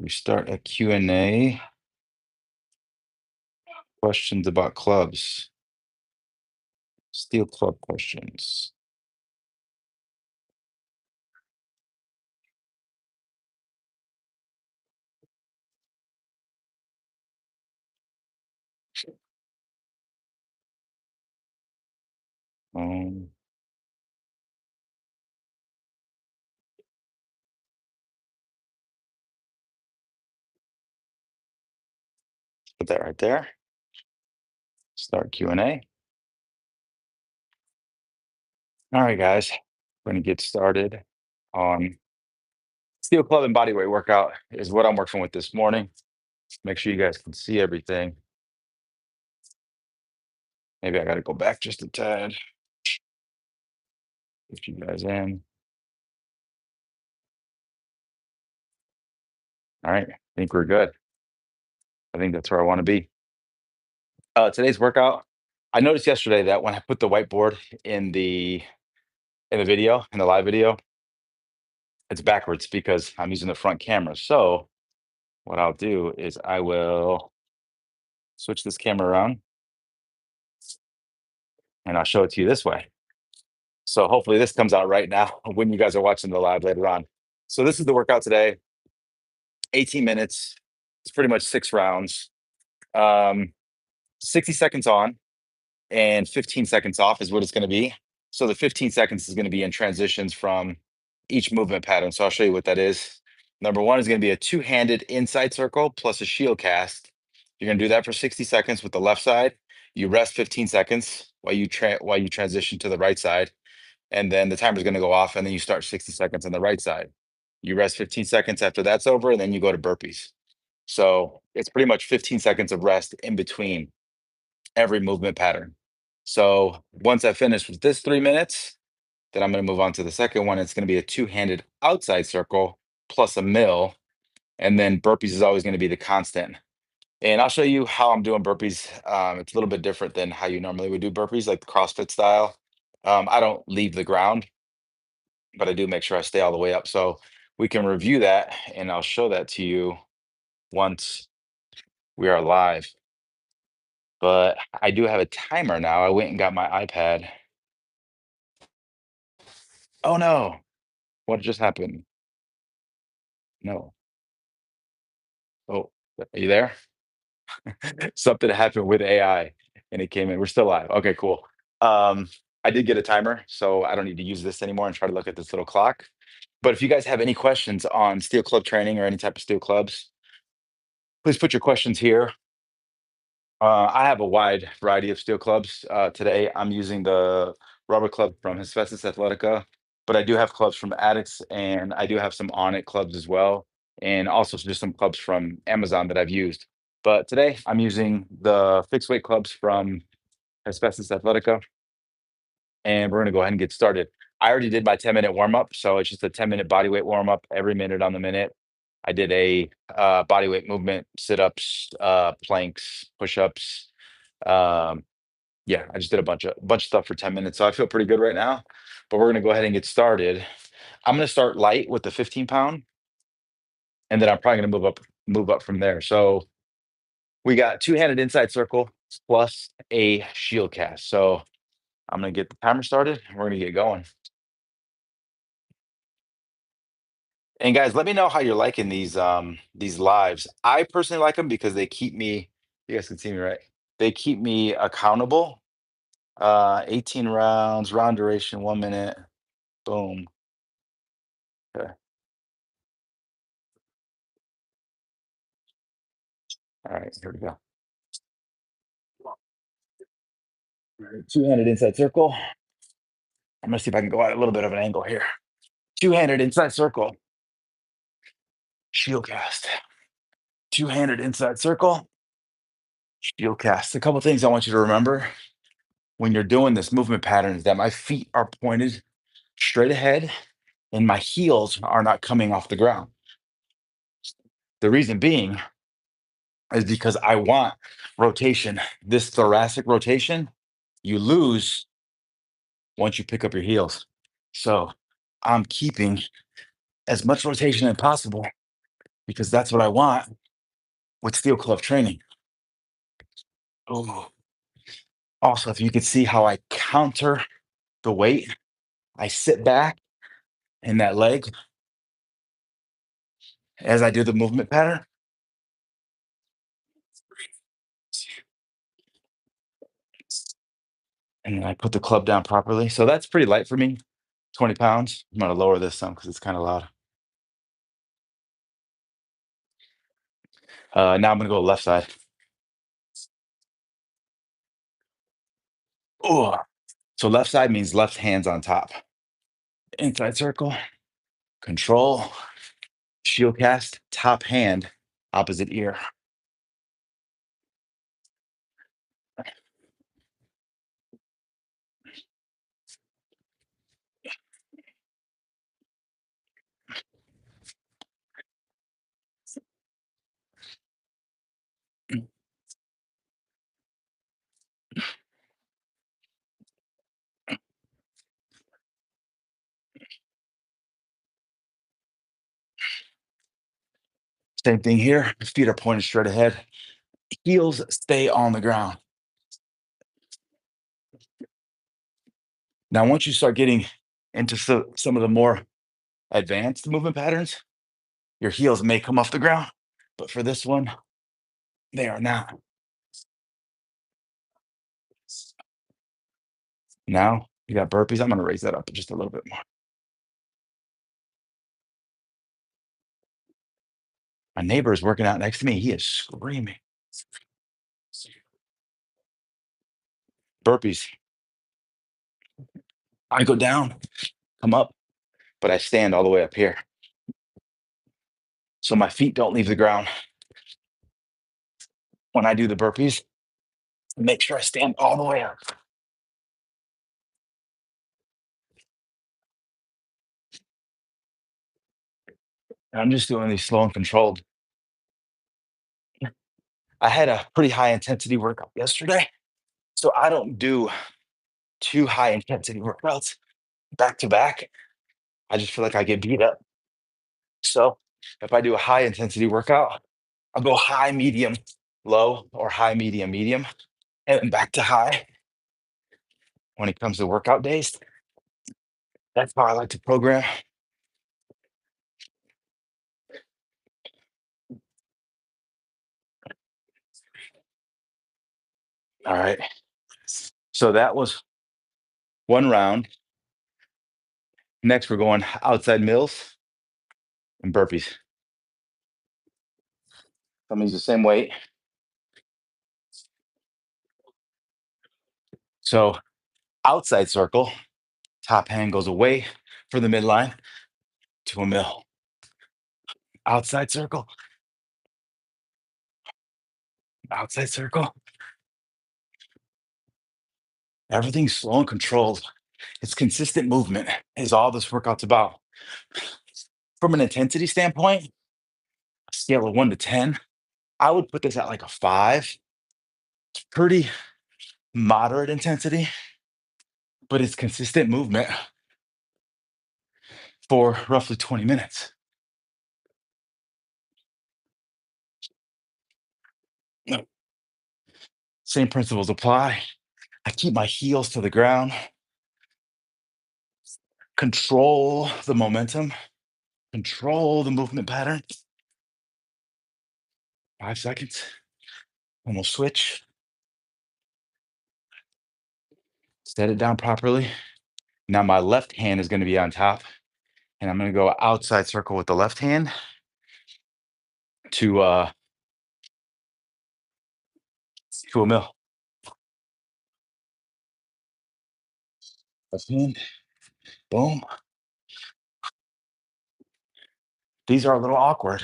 We start a Q&A. Questions about clubs. Steel club questions. Um, put that right there. Start Q&A. All right, guys. We're gonna get started on steel club and bodyweight workout is what I'm working with this morning. Make sure you guys can see everything. Maybe I gotta go back just a tad. Get you guys in. All right, I think we're good. I think that's where I want to be. Today's workout. I noticed yesterday that when I put the whiteboard in the video, in the live video, it's backwards because I'm using the front camera. So what I'll do is I will switch this camera around and I'll show it to you this way. So hopefully this comes out right now when you guys are watching the live later on. So this is the workout today, 18 minutes. It's pretty much 6 rounds. 60 seconds on and 15 seconds off is what it's going to be. So the 15 seconds is going to be in transitions from each movement pattern. So I'll show you what that is. Number one is going to be a two-handed inside circle plus a shield cast. You're going to do that for 60 seconds with the left side. You rest 15 seconds while you transition to the right side, and then the timer is going to go off, and then you start 60 seconds on the right side. You rest 15 seconds after that's over, and then you go to burpees. So it's pretty much 15 seconds of rest in between every movement pattern. So once I finish with this 3 minutes, then I'm going to move on to the second one. It's going to be a two-handed outside circle plus a mill. And then burpees is always going to be the constant. And I'll show you how I'm doing burpees. It's a little bit different than how you normally would do burpees, like the CrossFit style. I don't leave the ground, but I do make sure I stay all the way up. So we can review that, and I'll show that to you once we are live. But I do have a timer now. I went and got my iPad. Oh no, what just happened? No. Oh, are you there? Something happened with AI and it came in. We're still live. Okay, cool. Um, I did get a timer, so I don't need to use this anymore and try to look at this little clock. But if you guys have any questions on steel club training or any type of steel clubs, please put your questions here. I have a wide variety of steel clubs. Today, I'm using the rubber club from Hespesis Athletica, but I do have clubs from Addicts, and I do have some On It clubs as well, and also just some clubs from Amazon that I've used. But today, I'm using the fixed weight clubs from Hespesis Athletica, and we're going to go ahead and get started. I already did my 10-minute warm up, so it's just a 10-minute body weight warm up every minute on the minute. I did a body weight movement, sit ups, planks, push ups. Um, yeah, I just did a bunch of stuff for 10 minutes, so I feel pretty good right now. But we're gonna go ahead and get started. I'm gonna start light with the 15 pound, and then I'm probably gonna move up from there. So we got two-handed inside circle plus a shield cast. So I'm gonna get the timer started. And we're gonna get going. And guys, let me know how you're liking these lives. I personally like them because they keep me. You guys can see me, right? They keep me accountable. 18 rounds, round duration, 1 minute. Boom. Okay. All right, here we go. All right, two-handed inside circle. I'm gonna see if I can go at a little bit of an angle here. Two-handed inside circle. Shield cast. Two-handed inside circle. Shield cast. A couple things I want you to remember when you're doing this movement pattern is that my feet are pointed straight ahead and my heels are not coming off the ground. The reason being is because I want rotation. This thoracic rotation, you lose once you pick up your heels. So I'm keeping as much rotation as possible because that's what I want with steel club training. Oh. Also, if you could see how I counter the weight, I sit back in that leg as I do the movement pattern. And then I put the club down properly. So that's pretty light for me, 20 pounds. I'm gonna lower this some because it's kind of loud. Now I'm gonna go left side. Oh, so left side means left hand's on top. Inside circle, control, shield cast, top hand, opposite ear. Same thing here. Feet are pointed straight ahead. Heels stay on the ground. Now, once you start getting into some of the more advanced movement patterns, your heels may come off the ground, but for this one, they are not. Now you got burpees. I'm gonna raise that up just a little bit more. My neighbor is working out next to me. He is screaming. Burpees. I go down, come up, but I stand all the way up here. So my feet don't leave the ground. When I do the burpees, make sure I stand all the way up. And I'm just doing these slow and controlled. I had a pretty high intensity workout yesterday. So I don't do too high intensity workouts back to back. I just feel like I get beat up. So if I do a high intensity workout, I'll go high, medium, low, or high, medium, medium, and then back to high when it comes to workout days. That's how I like to program. All right. So that was one round. Next, we're going outside mills and burpees. That means the same weight. So outside circle, top hand goes away from the midline to a mill. Outside circle, outside circle. Everything's slow and controlled. It's consistent movement is all this workout's about. From an intensity standpoint, a scale of 1 to 10, I would put this at like a 5. It's pretty moderate intensity, but it's consistent movement for roughly 20 minutes. Same principles apply. I keep my heels to the ground, control the momentum, control the movement pattern. 5 seconds, and we'll switch. Set it down properly. Now my left hand is going to be on top, and I'm going to go outside circle with the left hand to to a mill. Left hand, boom. These are a little awkward.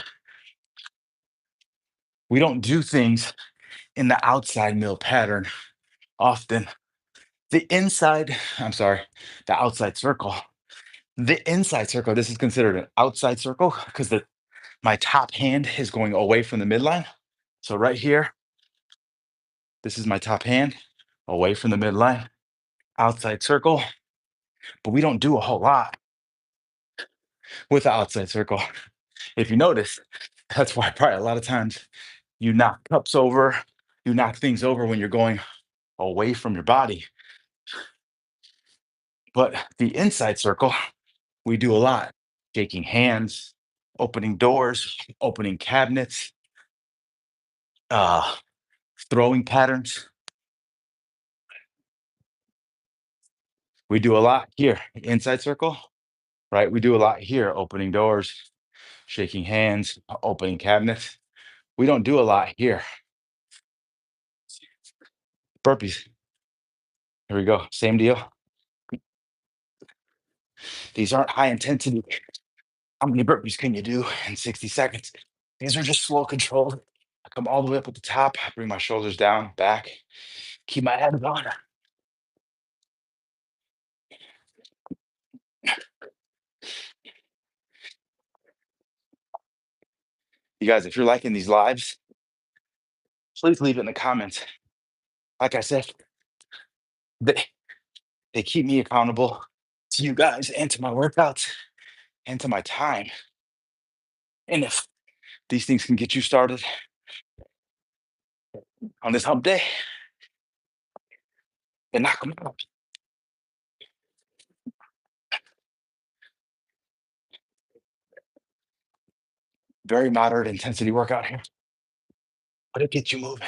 We don't do things in the outside mill pattern often. The inside, I'm sorry, the outside circle. The inside circle, this is considered an outside circle because my top hand is going away from the midline. So right here, this is my top hand away from the midline, outside circle. But we don't do a whole lot with the outside circle. If you notice, That's why probably a lot of times you knock cups over, you knock things over when you're going away from your body. But the inside circle, we do a lot. Shaking hands, opening doors, opening cabinets, uh, throwing patterns. We do a lot here. Inside circle, right? We do a lot here, opening doors, shaking hands, opening cabinets. We don't do a lot here. Burpees. Here we go. Same deal. These aren't high intensity. How many burpees can you do in 60 seconds? These are just slow controlled. I come all the way up at the top, I bring my shoulders down, back, keep my head on. You guys, if you're liking these lives, please leave it in the comments. Like I said, they, they keep me accountable to you guys and to my workouts and to my time. And if these things can get you started on this hump day, then knock them out. Very moderate intensity workout here, but it gets you moving.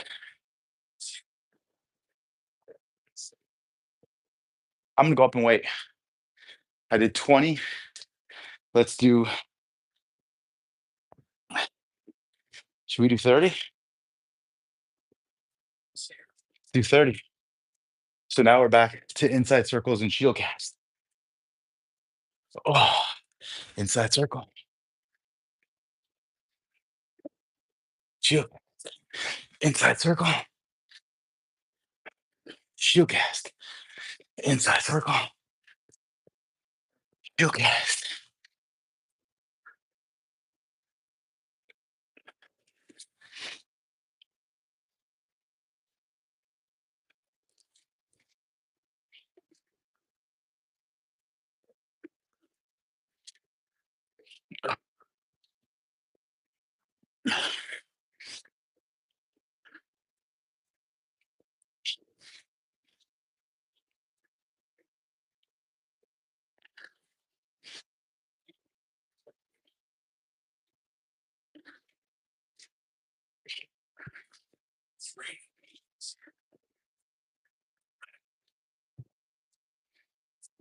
I'm gonna go up and wait. I did 20. Let's do, should we do 30? Do 30. So now we're back to inside circles and shield cast. Oh, inside circle, shield, inside circle, shield cast, inside circle, shield cast.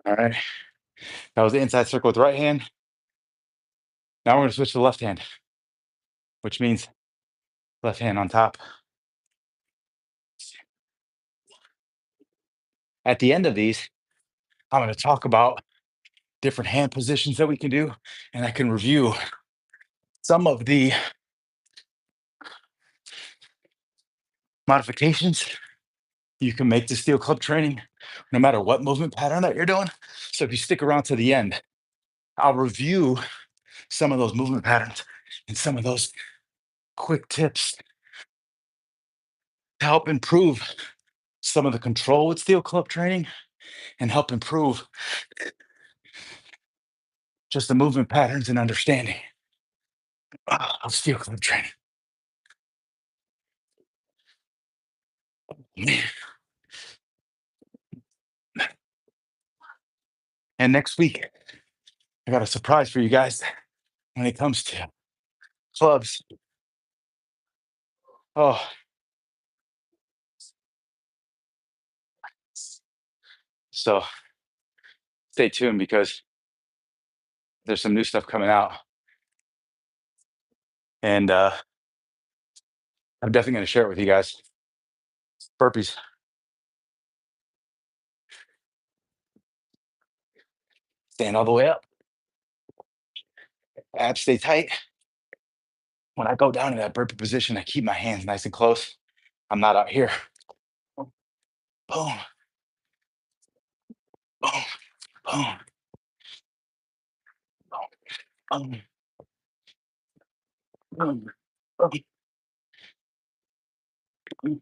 All right. That was the inside circle with the right hand. Now we're going to switch to the left hand, which means left hand on top. At the end of these, I'm going to talk about different hand positions that we can do, and I can review some of the modifications you can make to steel club training, no matter what movement pattern that you're doing. So if you stick around to the end, I'll review some of those movement patterns and some of those quick tips to help improve some of the control with steel club training and help improve just the movement patterns and understanding of steel club training. Man. And next week, I got a surprise for you guys when it comes to clubs. Oh, so stay tuned because there's some new stuff coming out. And I'm definitely going to share it with you guys. Burpees. Stand all the way up. Abs stay tight. When I go down in that burpee position, I keep my hands nice and close. I'm not out here. Boom, boom, boom, boom, boom, boom, boom, boom.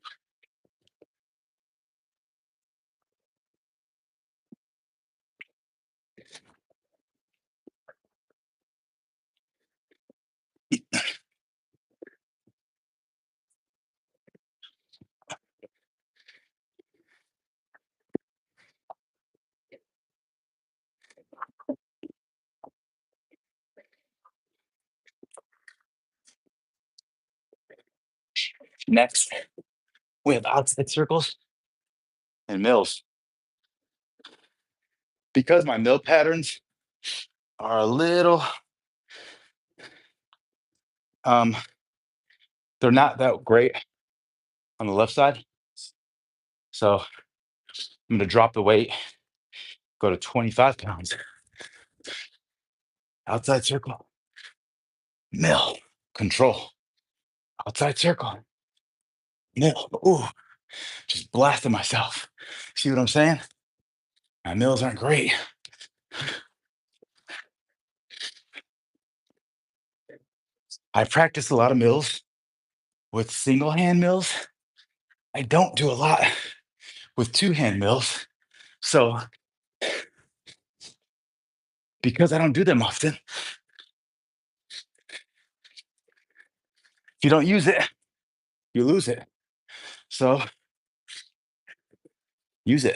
Next, we have outside circles and mills. Because my mill patterns are a little, um, they're not that great on the left side. So I'm gonna drop the weight, go to 25 pounds. Outside circle, mill, control. Outside circle, mill. Ooh, just blasting myself. See what I'm saying? My mills aren't great. I practice a lot of mills with single hand mills. I don't do a lot with two hand mills. So because I don't do them often, if you don't use it, you lose it. So use it.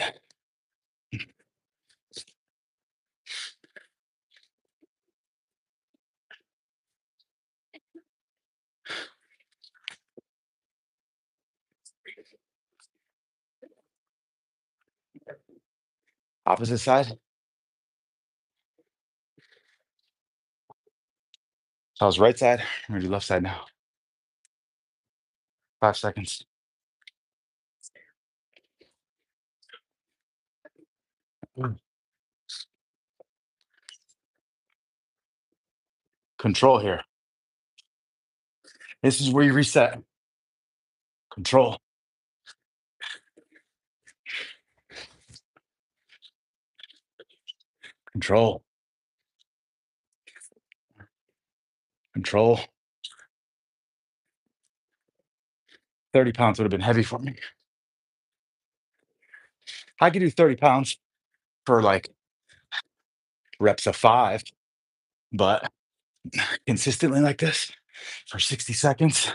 Opposite side. So I was right side. I'm gonna do left side now. 5 seconds. Mm. Control here. This is where you reset. Control. Control. Control. 30 pounds would have been heavy for me. I could do 30 pounds for like reps of 5, but consistently like this for 60 seconds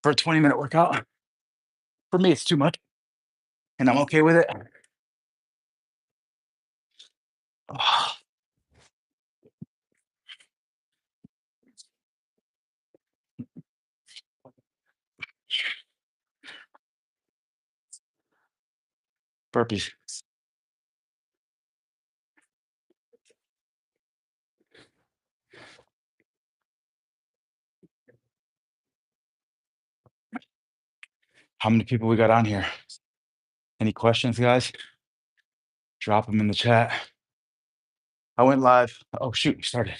for a 20-minute workout, for me, it's too much. And I'm okay with it. Oh, burpees. How many people we got on here? Any questions, guys? Drop them in the chat. I went live. Oh, shoot, you started.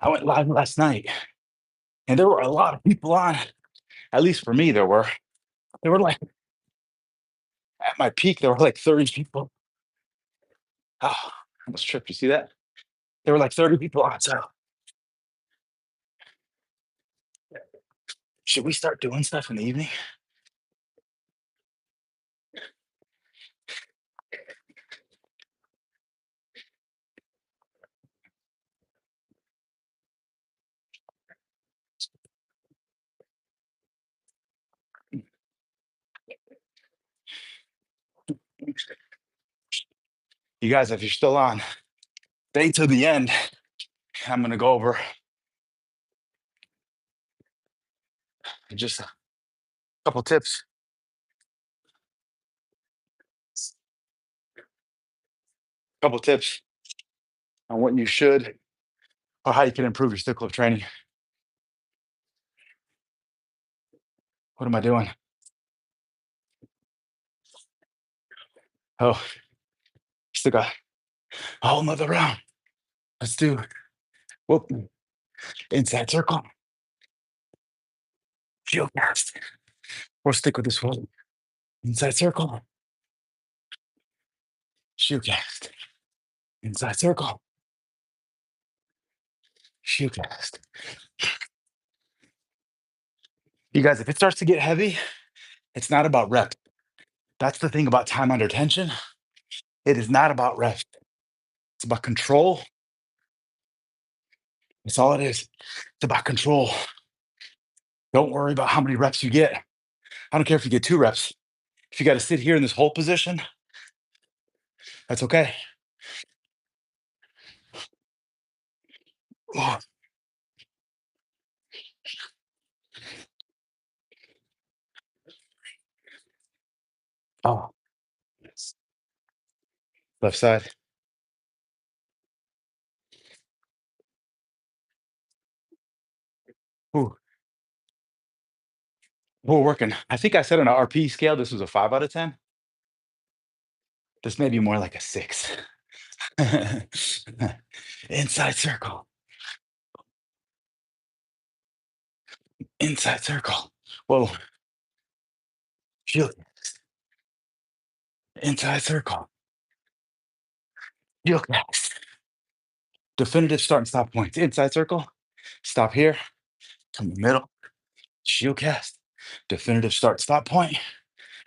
I went live last night and there were a lot of people on. At least for me, there were. There were like, at my peak, there were like 30 people. Oh, I almost tripped. You see that? There were like 30 people on. So should we start doing stuff in the evening? You guys, if you're still on, stay to the end. I'm going to go over just a couple tips. Couple tips on what you should or how you can improve your cycle of training. What am I doing? Oh, still got a whole nother round. Let's do whoop inside circle, shield cast. Or stick with this one. Inside circle, shield cast. Inside circle, shield cast. You guys, if it starts to get heavy, it's not about reps. That's the thing about time under tension. It is not about reps. It's about control. That's all it is. It's about control. Don't worry about how many reps you get. I don't care if you get 2 reps. If you got to sit here in this whole position, that's okay. Oh, Oh, left side. Ooh, we're working. I think I said on an RP scale, this was a 5 out of 10. This may be more like a 6. Inside circle. Inside circle. Whoa. Shield. Inside circle. Shield cast. Definitive start and stop points. Inside circle. Stop here. Come in the middle. Shield cast. Definitive start stop point.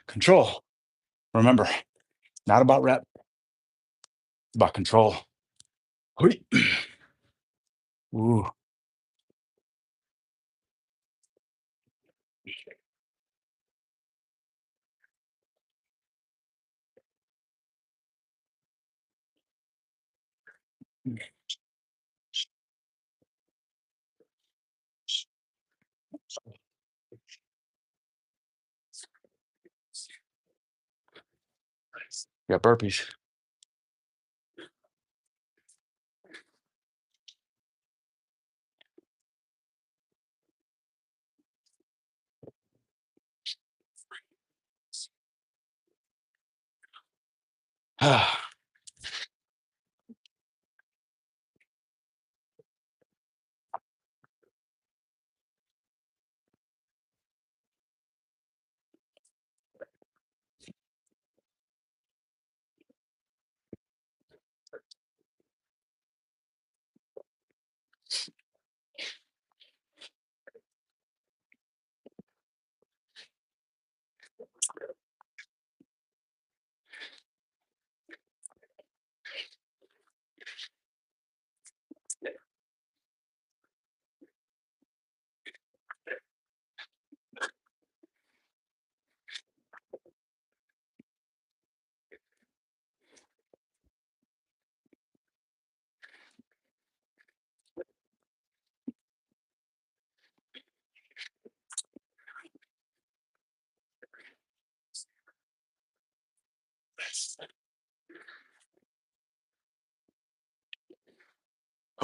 Control. Remember, not about rep. It's about control. Hoi. Ooh. Got burpees.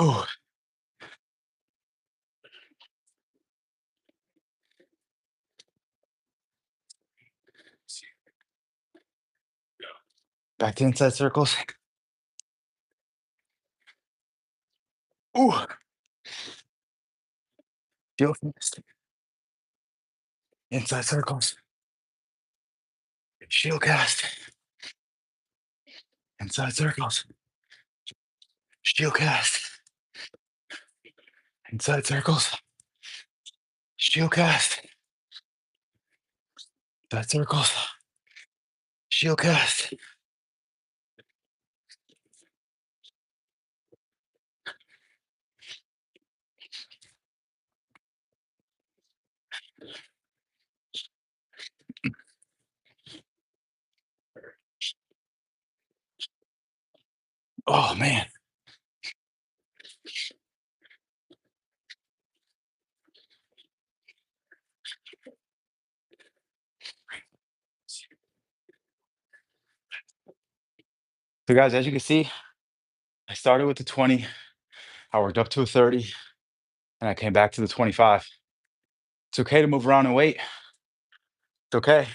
Oh, back to inside circles. Ooh, shield cast. Inside circles. Shield cast. Inside circles. Shield cast. Inside circles. Shield cast. Inside circles. Shield cast. Oh man. So guys, as you can see, I started with the 20. I worked up to a 30, and I came back to the 25. It's okay to move around and weight. It's okay.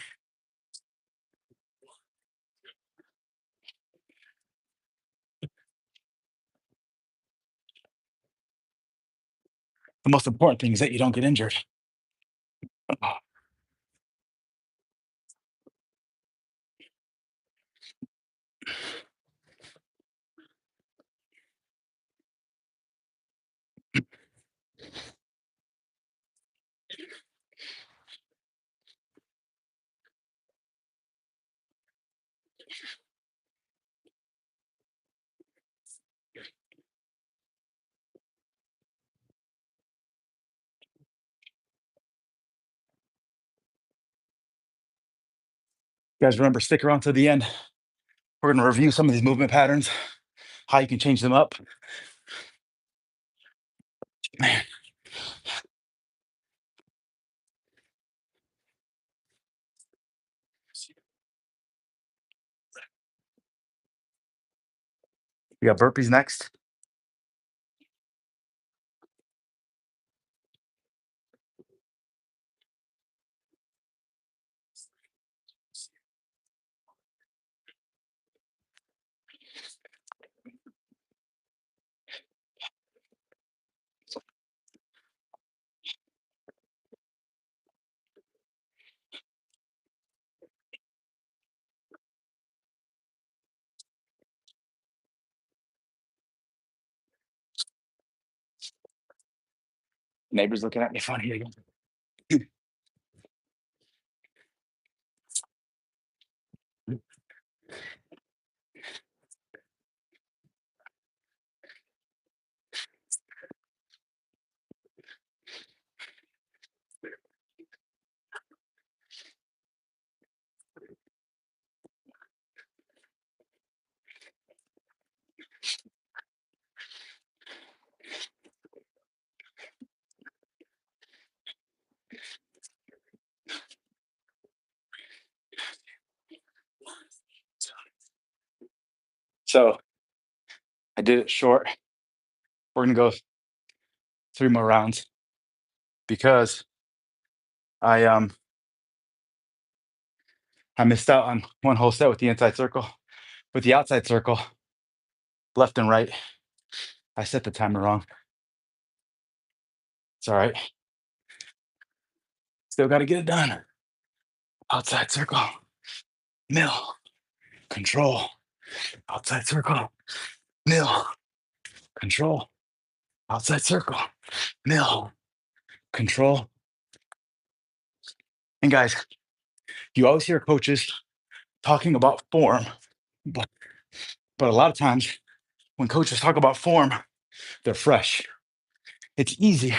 The most important thing is that you don't get injured. Oh, guys, remember, stick around to the end. We're going to review some of these movement patterns, how you can change them up. Man, You got burpees next. Neighbors looking at me funny again. So I did it short. We're gonna go 3 more rounds because I I missed out on one whole set with the inside circle. With the outside circle, left and right, I set the timer wrong. It's all right. Still got to get it done. Outside circle, mill, control. Outside circle, mill, control. Outside circle, mill, control. And guys, you always hear coaches talking about form, but, but a lot of times when coaches talk about form, they're fresh. It's easy.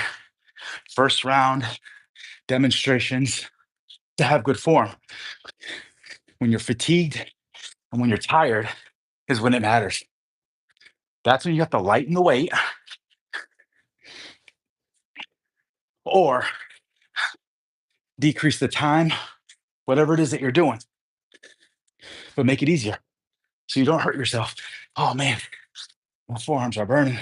First round demonstrations to have good form. When you're fatigued and when you're tired is when it matters. That's when you have to lighten the weight or decrease the time, whatever it is that you're doing, but make it easier so you don't hurt yourself. Oh man, my forearms are burning.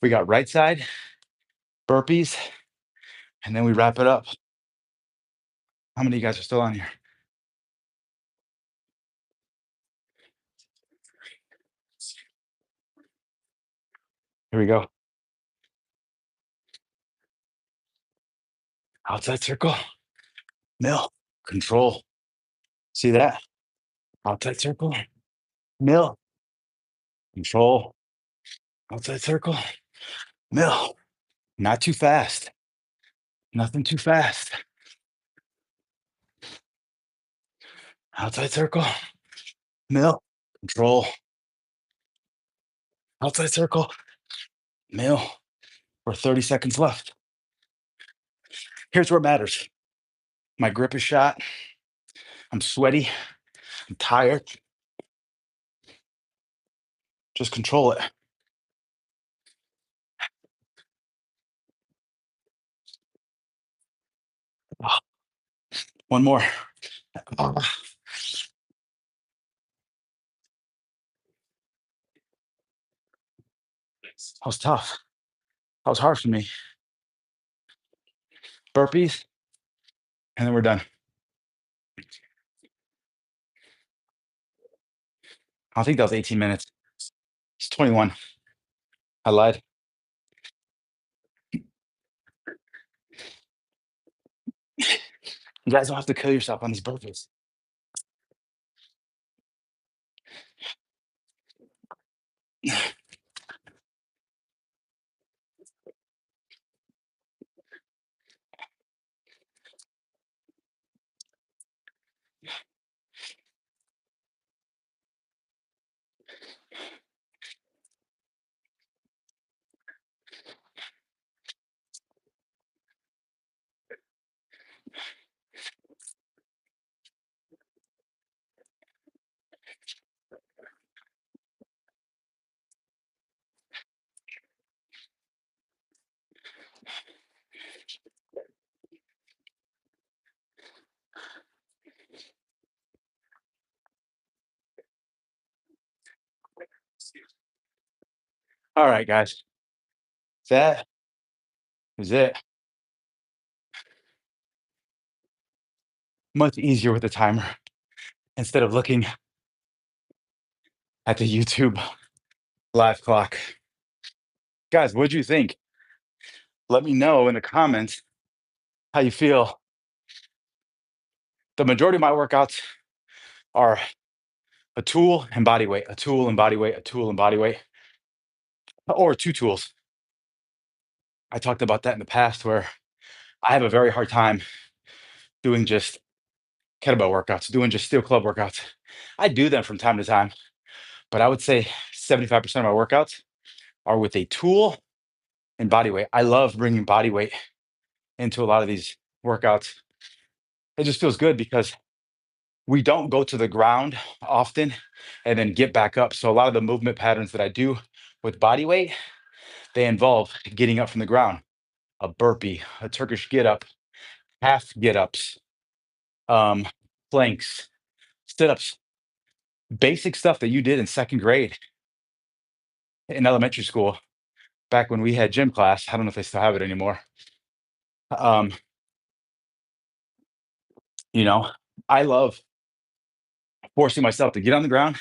We got right side, burpees, and then we wrap it up. How many of you guys are still on here? Here we go. Outside circle, mill, control. See that? Outside circle, mill, control. Outside circle, mill. Not too fast. Nothing too fast. Outside circle, mill, control. Outside circle, mill. We're 30 seconds left. Here's where it matters. My grip is shot. I'm sweaty. I'm tired. Just control it. Ah, one more. Ah, that was tough. That was hard for me. Burpees, and then we're done. I think that was 18 minutes. It's 21. I lied. You guys don't have to kill yourself on these burpees. All right, guys, that is it. Much easier with the timer instead of looking at the YouTube live clock. Guys, what'd you think? Let me know in the comments how you feel. The majority of my workouts are a tool and body weight, a tool and body weight, a tool and body weight, or two tools. I talked about that in the past where I have a very hard time doing just kettlebell workouts, doing just steel club workouts. I do them from time to time, but I would say 75% of my workouts are with a tool and body weight. I love bringing body weight into a lot of these workouts. It just feels good because we don't go to the ground often and then get back up. So a lot of the movement patterns that I do with body weight, they involve getting up from the ground, a burpee, a Turkish get up, half get ups, um, planks, sit ups, basic stuff that you did in second grade in elementary school back when we had gym class. I don't know if they still have it anymore. Um, you know, I love forcing myself to get on the ground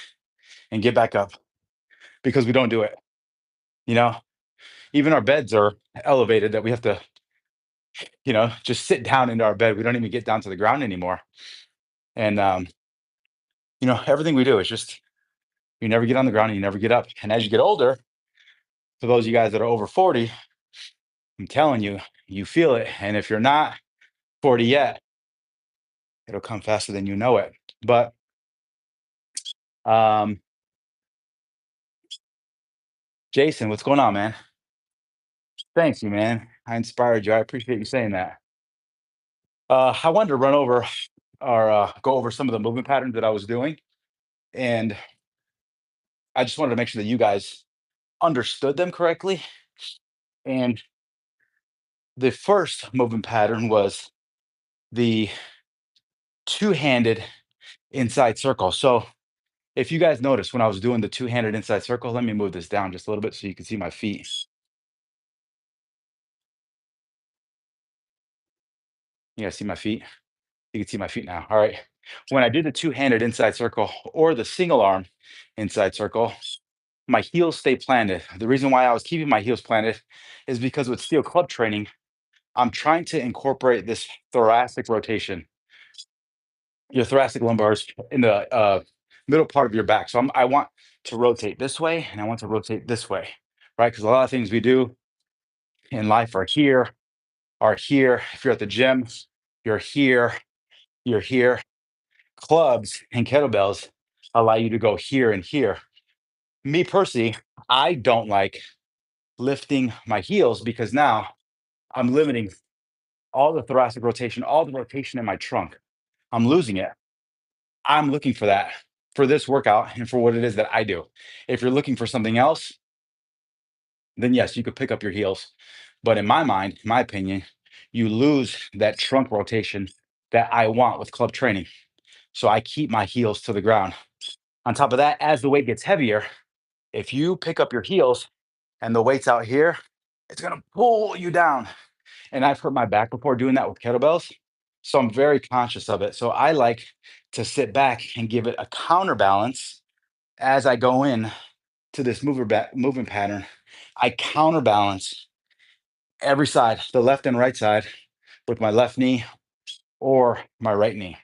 and get back up because we don't do it. You know, even our beds are elevated that we have to, just sit down into our bed. We don't even get down to the ground anymore. And, everything we do is just, you never get on the ground and you never get up. And as you get older, for those of you guys that are over 40, I'm telling you, you feel it. And if you're not 40 yet, it'll come faster than you know it. But um, Jason, what's going on, man? Thanks you, man. I inspired you. I appreciate you saying that. I wanted to run over or go over some of the movement patterns that I was doing. And I just wanted to make sure that you guys understood them correctly. And the first movement pattern was the two-handed inside circle. So if you guys notice when I was doing the two-handed inside circle, let me move this down just a little bit so you can see my feet. You guys see my feet? You can see my feet now. All right. When I did the two-handed inside circle or the single arm inside circle, my heels stay planted. The reason why I was keeping my heels planted is because with steel club training, I'm trying to incorporate this thoracic rotation, your thoracic lumbars in the middle part of your back. So I want to rotate this way and I want to rotate this way, right? Because a lot of things we do in life are here, are here. If you're at the gym, you're here, you're here. Clubs and kettlebells allow you to go here and here. Me personally, I don't like lifting my heels because now I'm limiting all the thoracic rotation, all the rotation in my trunk. I'm losing it. I'm looking for that for this workout and for what it is that I do. If you're looking for something else, then yes, you could pick up your heels. But in my mind, in my opinion, you lose that trunk rotation that I want with club training. So I keep my heels to the ground. On top of that, as the weight gets heavier, if you pick up your heels and the weight's out here, it's gonna pull you down. And I've hurt my back before doing that with kettlebells. So I'm very conscious of it. So I like to sit back and give it a counterbalance as I go in to this movement pattern. I counterbalance every side, the left and right side, with my left knee or my right knee.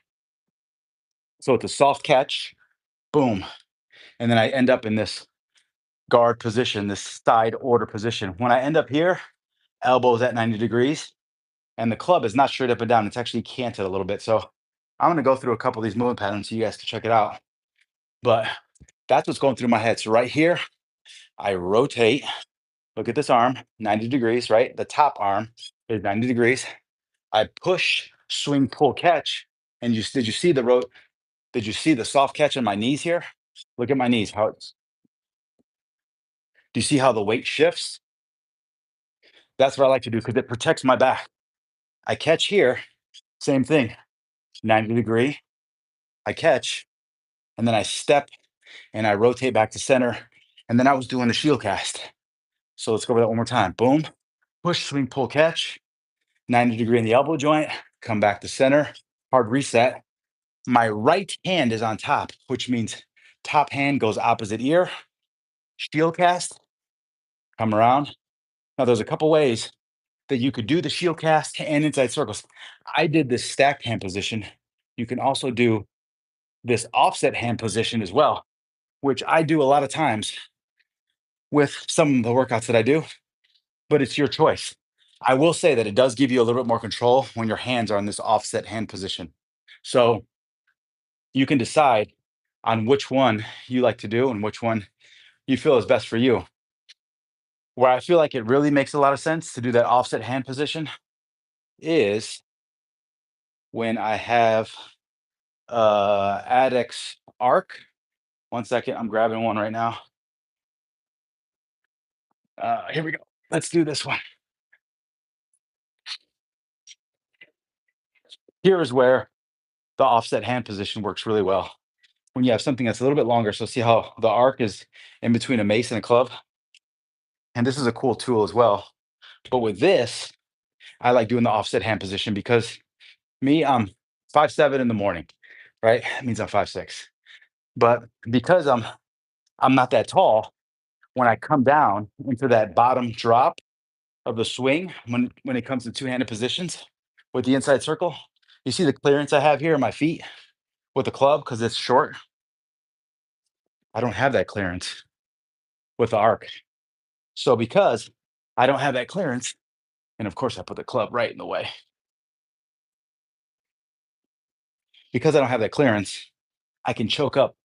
So it's a soft catch, boom. And then I end up in this guard position, this side order position. When I end up here, elbows at 90 degrees, and the club is not straight up and down. It's actually canted a little bit. So I'm going to go through a couple of these movement patterns so you guys can check it out. But that's what's going through my head. So right here, I rotate. Look at this arm, 90 degrees, right? The top arm is 90 degrees. I push, swing, pull, catch. And did you see did you see the soft catch on my knees here? Look at my knees. Do you see how the weight shifts? That's what I like to do because it protects my back. I catch here, same thing, 90 degree. I catch, and then I step and I rotate back to center. And then I was doing the shield cast. So let's go over that one more time. Boom, push, swing, pull, catch. 90-degree in the elbow joint. Come back to center. Hard reset. My right hand is on top, which means top hand goes opposite ear. Shield cast. Come around. Now there's a couple ways that you could do the shield cast and inside circles. I did this stacked hand position. You can also do this offset hand position as well, which I do a lot of times with some of the workouts that I do, but it's your choice. I will say that it does give you a little bit more control when your hands are in this offset hand position. So you can decide on which one you like to do and which one you feel is best for you. Where I feel like it really makes a lot of sense to do that offset hand position is when I have adducts arc. One second, I'm grabbing one right now. Here we go. Let's do this one. Here is where the offset hand position works really well. When you have something that's a little bit longer, so see how the arc is in between a mace and a club? And this is a cool tool as well. But with this, I like doing the offset hand position because me, I'm 5'7" in the morning, right? That means I'm 5'6". But because I'm not that tall, when I come down into that bottom drop of the swing, when it comes to two-handed positions with the inside circle, you see the clearance I have here in my feet with the club because it's short. I don't have that clearance with the arc. So because I don't have that clearance, and of course I put the club right in the way. Because I don't have that clearance, I can choke up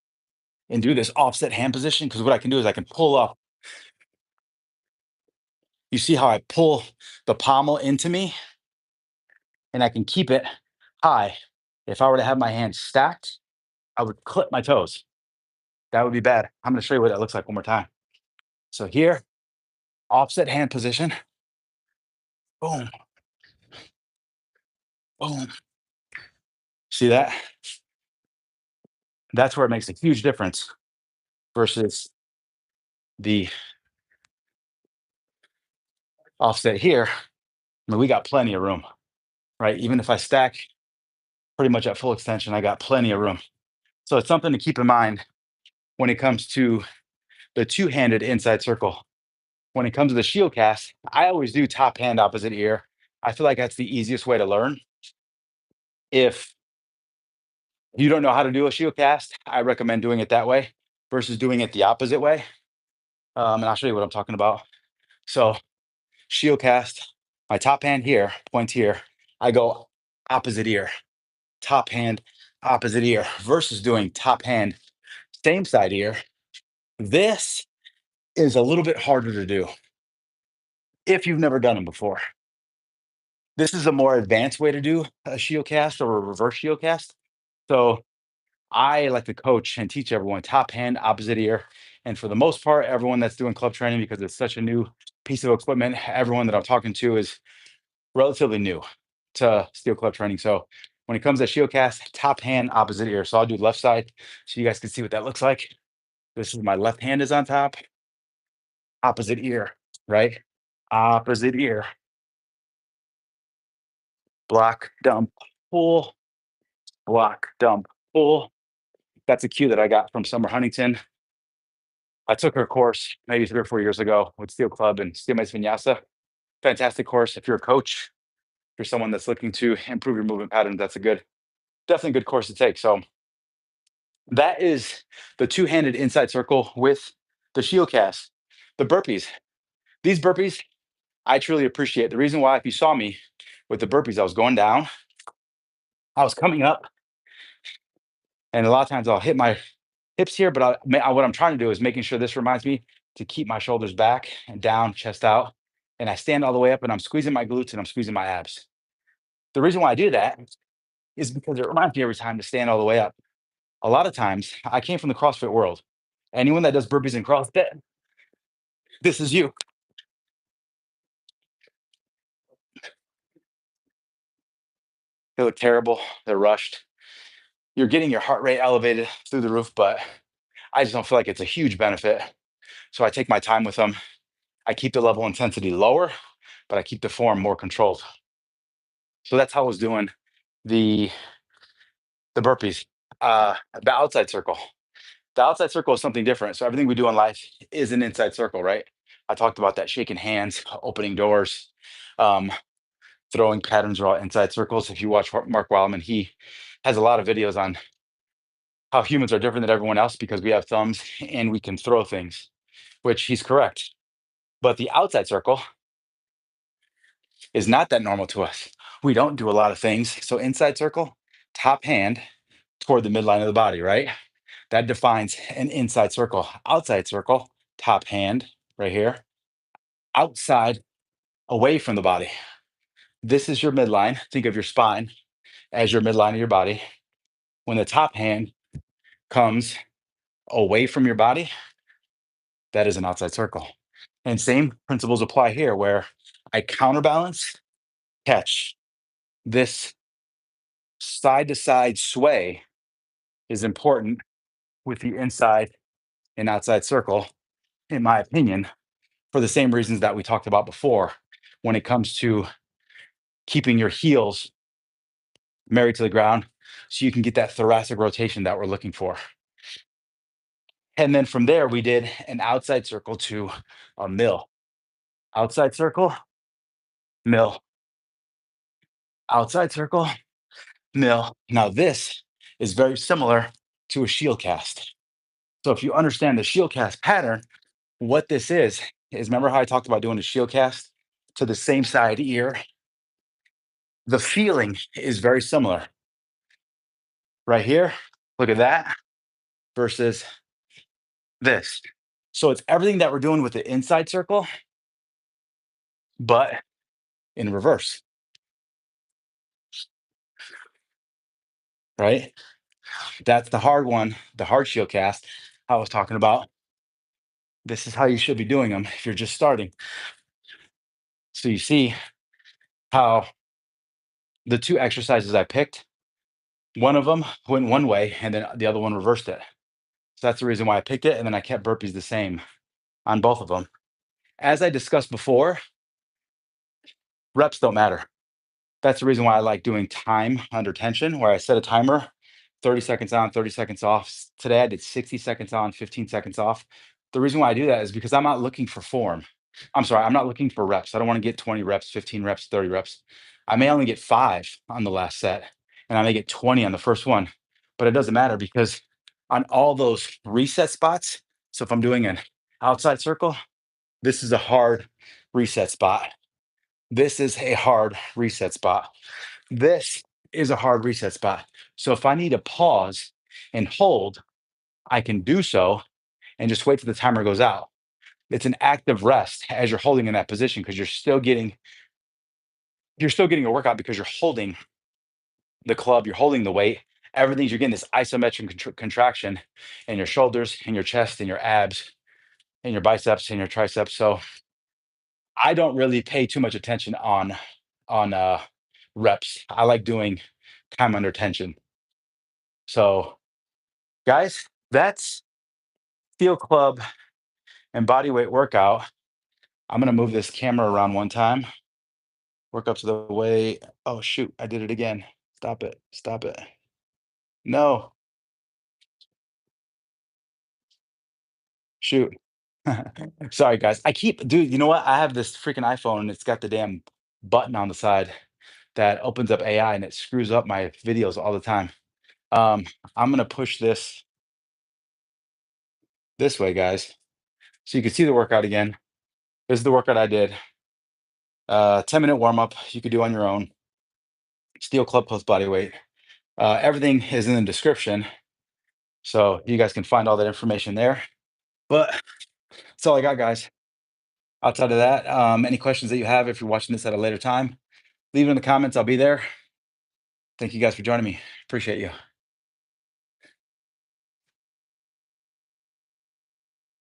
and do this offset hand position because what I can do is I can pull up. You see how I pull the pommel into me and I can keep it high. If I were to have my hands stacked, I would clip my toes. That would be bad. I'm going to show you what that looks like one more time. So here, offset hand position. Boom, boom. See that? That's where it makes a huge difference versus the offset here. I mean, we got plenty of room, right? Even if I stack pretty much at full extension, I got plenty of room. So it's something to keep in mind when it comes to the two-handed inside circle. When it comes to the shield cast, I always do top hand opposite ear. I feel like that's the easiest way to learn. If you don't know how to do a shield cast, I recommend doing it that way versus doing it the opposite way. And I'll show you what I'm talking about. So shield cast, my top hand here, points here. I go opposite ear, top hand, opposite ear versus doing top hand, same side ear. This is a little bit harder to do if you've never done them before. This is a more advanced way to do a shield cast or a reverse shield cast. So I like to coach and teach everyone top hand, opposite ear. And for the most part, everyone that's doing club training, because it's such a new piece of equipment, everyone that I'm talking to is relatively new to steel club training. So when it comes to shield cast, top hand, opposite ear. So I'll do left side so you guys can see what that looks like. This is my left hand is on top, opposite ear, right? Opposite ear. Block, dump, pull, block, dump, pull. That's a cue that I got from Summer Huntington. I took her course maybe 3 or 4 years ago with Steel Club and Steel Mace Vinyasa. Fantastic course. If you're a coach, if you're someone that's looking to improve your movement patterns, that's a good, definitely good course to take. So that is the two-handed inside circle with the shield cast. The burpees. These burpees, I truly appreciate. The reason why, if you saw me with the burpees, I was going down, I was coming up, and a lot of times I'll hit my hips here, but what I'm trying to do is making sure this reminds me to keep my shoulders back and down, chest out. And I stand all the way up and I'm squeezing my glutes and I'm squeezing my abs. The reason why I do that is because it reminds me every time to stand all the way up. A lot of times, I came from the CrossFit world. Anyone that does burpees in CrossFit, this is you. They look terrible. They're rushed. You're getting your heart rate elevated through the roof, but I just don't feel like it's a huge benefit. So I take my time with them. I keep the level of intensity lower, but I keep the form more controlled. So that's how I was doing the the burpees. The outside circle. The outside circle is something different. So everything we do in life is an inside circle, right? I talked about that: shaking hands, opening doors, um, throwing patterns are all inside circles. If you watch Mark Wildman, he has a lot of videos on how humans are different than everyone else because we have thumbs and we can throw things, which he's correct. But the outside circle is not that normal to us. We don't do a lot of things. So inside circle, top hand toward the midline of the body, right? That defines an inside circle. Outside circle, top hand right here, outside, away from the body. This is your midline. Think of your spine as your midline of your body. When the top hand comes away from your body, that is an outside circle. And same principles apply here where I counterbalance, catch. This side to side sway is important with the inside and outside circle, in my opinion, for the same reasons that we talked about before when it comes to keeping your heels married to the ground so you can get that thoracic rotation that we're looking for. And then from there, we did an outside circle to a mill. Outside circle, mill. Outside circle, mill. Now, this is very similar to a shield cast. So, if you understand the shield cast pattern, what this is remember how I talked about doing a shield cast to the same side ear? The feeling is very similar. Right here, look at that versus this. So, it's everything that we're doing with the inside circle, but in reverse, right? That's the hard one, the hard shield cast I was talking about. This is how you should be doing them if you're just starting. So you see how the two exercises I picked, one of them went one way and then the other one reversed it. So that's the reason why I picked it. And then I kept burpees the same on both of them. As I discussed before, reps don't matter. That's the reason why I like doing time under tension, where I set a timer, 30 seconds on, 30 seconds off. Today I did 60 seconds on, 15 seconds off. The reason why I do that is because I'm not looking for form. I'm sorry, I'm not looking for reps. I don't want to get 20 reps, 15 reps, 30 reps. I may only get 5 on the last set, and I may get 20 on the first one, but it doesn't matter because on all those reset spots, so if I'm doing an outside circle, this is a hard reset spot. This is a hard reset spot. This is a hard reset spot. So if I need to pause and hold, I can do so and just wait till the timer goes out. It's an active rest as you're holding in that position because you're still getting a workout because you're holding the club, you're holding the weight. Everything's you're getting this isometric contraction in your shoulders, in your chest, in your abs, in your biceps, in your triceps. So I don't really pay too much attention on reps. I like doing time under tension. So guys, that's Steel Club and Bodyweight workout. I'm gonna move this camera around one time. Work up to the way. Oh shoot, I did it again. Stop it. Stop it. No, shoot. Sorry guys. Dude, you know what? I have this freaking iPhone and it's got the damn button on the side that opens up AI and it screws up my videos all the time. Um, I'm gonna push this way, guys, so you can see the workout again. This is the workout I did. 10-minute warm up you could do on your own. Steel Club plus body weight. Everything is in the description, so you guys can find all that information there. But that's all I got, guys. Outside of that, any questions that you have, if you're watching this at a later time, leave it in the comments. I'll be there. Thank you guys for joining me. Appreciate you.